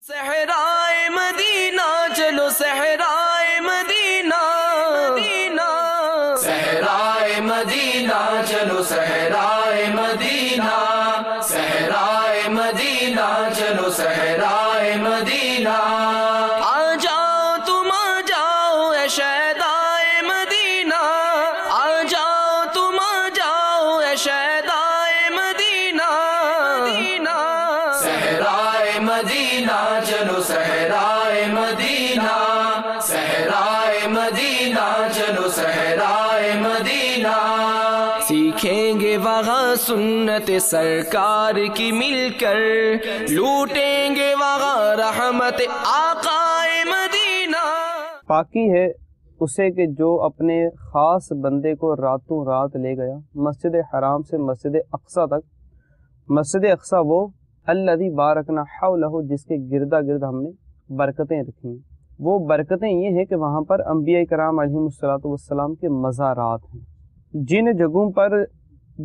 صحرائے مدینہ چلو صحرائے مدینہ، صحرائے مدینہ چلو صحرائے مدینہ، صحرائے مدینہ چلو صحرائے مدینہ، آ جاؤ تم آ جاؤ اے شہدائے مدینہ، آ جاؤ تم آ جاؤ اے شہدائے مدینہ، صحرائے مدینہ چلو صحرائے مدینہ، صحرائے مدینہ چلو صحرائے مدینہ، سیکھیں گے وہاں سنت سرکار کی مل کر، لوٹیں گے وہاں رحمت آقا مدینہ۔ پاکی ہے اسے کہ جو اپنے خاص بندے کو راتوں رات لے گیا مسجد حرام سے مسجد اقصی تک۔ مسجد اقصی وہ الذی بارکنا حولہ جس کے گردا گرد ہم نے برکتیں رکھی ہیں۔ وہ برکتیں یہ ہیں کہ وہاں پر انبیاء کرام علیہم السلام کے مزارات ہیں۔ جن جگہوں پر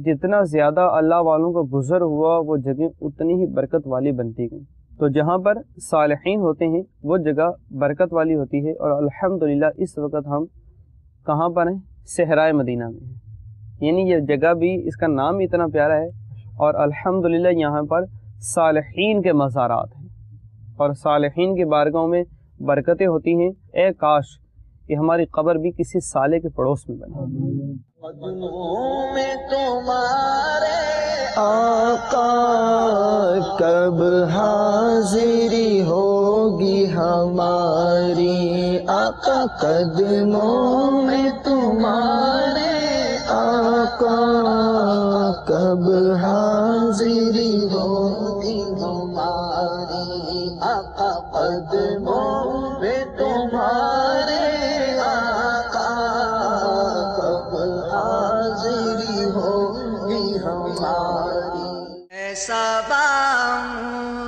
جتنا زیادہ اللہ والوں کا گزر ہوا وہ جگہیں اتنی ہی برکت والی بنتی گئیں۔ تو جہاں پر صالحین ہوتے ہیں وہ جگہ برکت والی ہوتی ہے، اور الحمدللہ اس وقت ہم کہاں پر ہیں؟ صحرائے مدینہ میں ہیں۔ یعنی یہ جگہ بھی اس کا نام اتنا پیارا ہے، اور الحمدللہ یہاں پر صالحین کے مزارات ہیں، اور صالحین کے بارگاہوں میں برکتیں ہوتی ہیں۔ اے کاش کہ ہماری قبر بھی کسی صالح کے پڑوس میں بنے۔ قدموں میں تمہارے آقا کب حاضری ہوگی ہماری، آقا قدموں میں تمہارے آقا کب حاضری ہوگی ہماری، آقا قدموں میں تمہارے آقا کب حاضری ہوگی ہماری۔ ایسا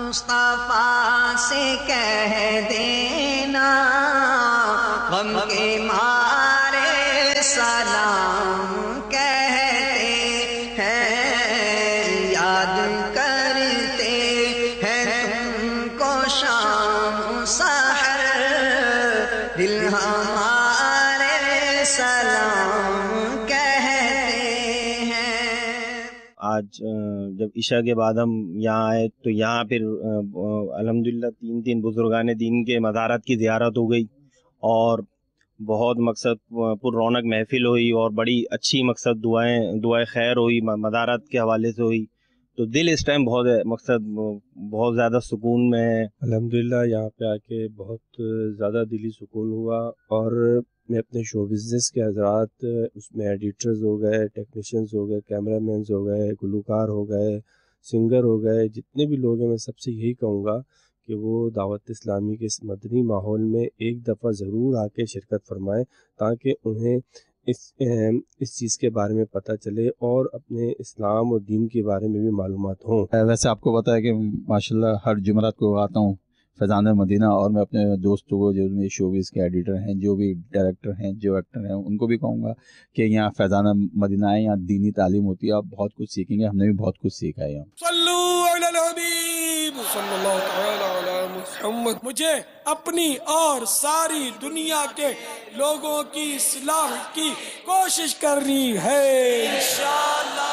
مصطفیٰ سے کہہ دینا غم کے مارے سلام کہتے ہیں، یاد کرتے ہیں تم کو شام سحر، دل ہمارے سلام کہتے ہیں۔ آج جب عشاء کے بعد ہم یہاں آئے تو یہاں پھر الحمدللہ تین بزرگان دین کے مزارات کی زیارت ہو گئی، اور بہت مقصد پر رونق محفل ہوئی، اور بڑی اچھی مقصد دعائیں خیر ہوئی مزارات کے حوالے سے ہوئی۔ تو دل اس ٹائم بہت زیادہ سکون میں ہے۔ الحمدللہ یہاں پہ آ کے بہت زیادہ دلی سکون ہوا، اور میں اپنے شو بزنس کے حضرات اس میں ایڈیٹرز ہو گئے، ٹیکنیشینز ہو گئے، کیمرہ مینز ہو گئے، گلوکار ہو گئے، سنگر ہو گئے، جتنے بھی لوگ ہیں میں سب سے یہی کہوں گا کہ وہ دعوت اسلامی کے اس مدنی ماحول میں ایک دفعہ ضرور آ کے شرکت فرمائیں، تاکہ انہیں اس چیز کے بارے میں پتہ چلے اور اپنے اسلام اور دین کے بارے میں بھی معلومات ہوں۔ ویسے آپ کو پتہ ہے کہ ماشاءاللہ ہر جمعرات کو آتا ہوں فیضان مدینہ، اور میں اپنے دوستوں کو جو میرے شوبز کے ایڈیٹر ہیں، جو بھی ڈائریکٹر ہیں، جو ایکٹر ہیں، ان کو بھی کہوں گا کہ یہاں فیضان مدینہ آئیں، یہاں دینی تعلیم ہوتی ہے، آپ بہت کچھ سیکھیں گے۔ ہم نے بھی بہت کچھ سیکھا ہے یہاں۔ صلو علی الحبیب صلی اللہ تعالی علی محمد۔ مجھے اپنی اور ساری دنیا کے لوگوں کی اصلاح کی کوشش کرنی ہے انشاءاللہ۔